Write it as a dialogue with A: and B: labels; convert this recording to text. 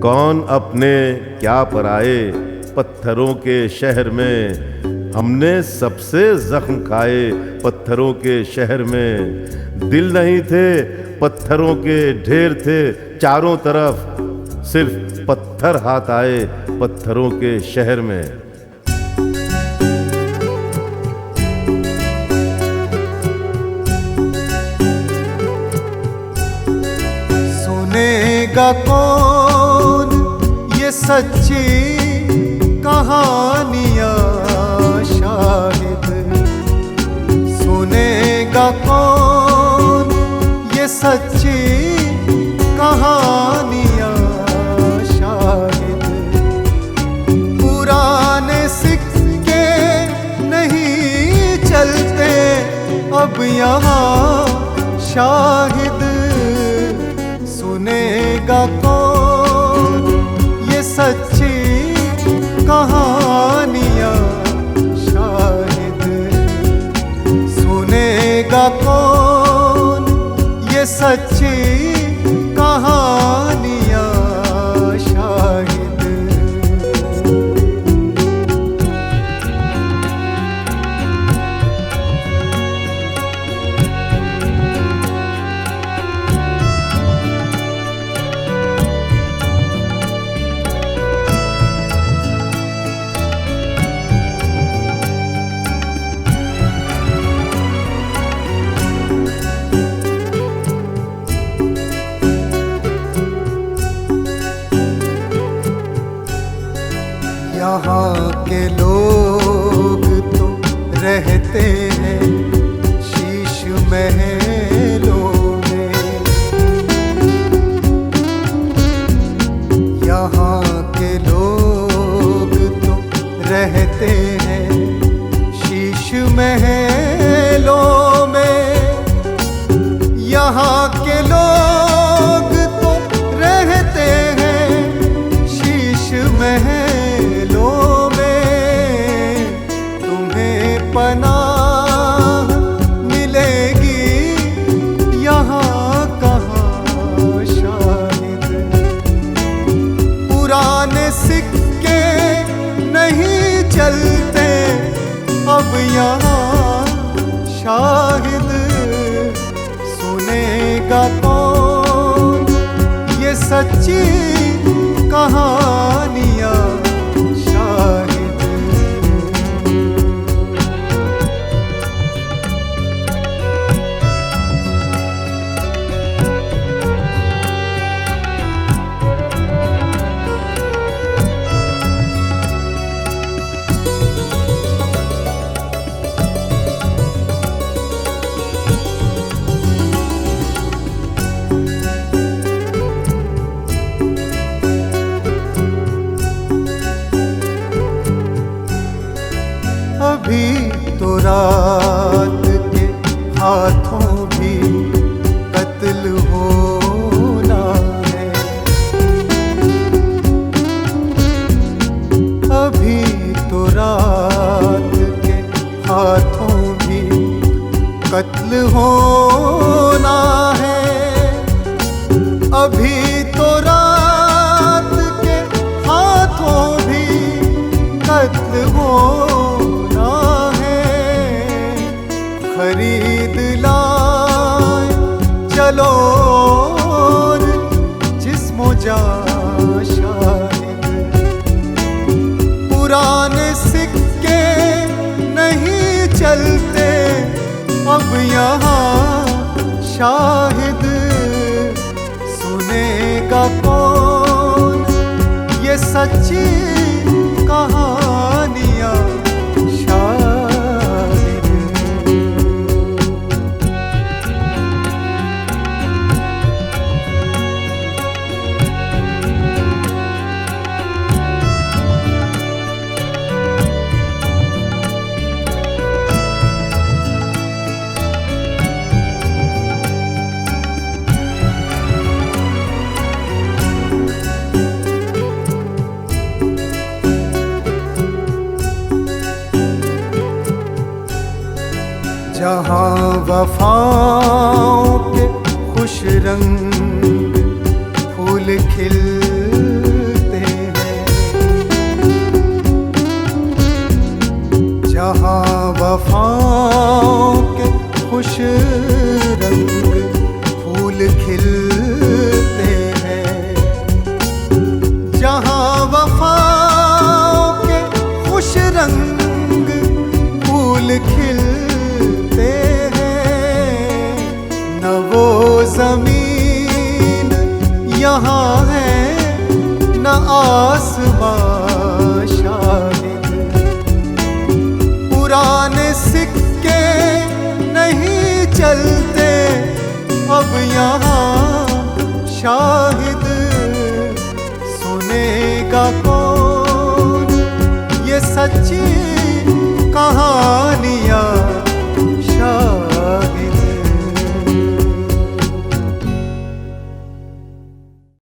A: कौन अपने क्या पराए, पत्थरों के शहर में हमने सबसे जख्म खाए। पत्थरों के शहर में दिल नहीं थे, पत्थरों के ढेर थे चारों तरफ, सिर्फ पत्थर हाथ आए पत्थरों के शहर में।
B: सुनेगा कौन ये सच्ची कहानियाँ शाहिद, सुनेगा कौन ये सच्ची कहानियाँ शाहिद। पुराने सिक्के नहीं चलते अब यहाँ शाहिद, सुनेगा कौन ये सच्ची कहानियाँ शाहिद, सुनेगा कौन ये सच्ची कहानियाँ शाहिद। यहाँ के लोग तो रहते हैं शीश महलों में, यहाँ के लोग तो रहते हैं शीश महलों में, यहाँ के लोग तो रहते हैं शीश महलों में। तुम्हें पनाह मिलेगी यहाँ कहाँ शाहिद, पुराने सिक्के नहीं चलते अब यहाँ शाहिद, सुनेगा कौन ये सच्ची कहानियाँ शाहिद। अभी तो रात के हाथों भी कत्ल होना है, अभी तो रात के हाथों भी कत्ल होना है, अभी तो रात के हाथों भी कत्ल होना खरीद लाए चलो जिस्मो जान शाहिद, पुराने सिक्के नहीं चलते अब यहाँ शाहिद, सुनेगा कौन ये सच्ची कहानियाँ शाहिद। जहाँ वफाओं के खुश रंग फूल खिल जहाँ वफाओं के खुश रंग फूल खिलते हैं, जहाँ वफाओं के खुश रंग फूल खिलते हैं। न वो जमीन यहाँ है न आसमां शाहिद, पुराने सिक्के नहीं चलते अब यहाँ शाहिद। सुनेगा कौन ये सच्ची कहानियाँ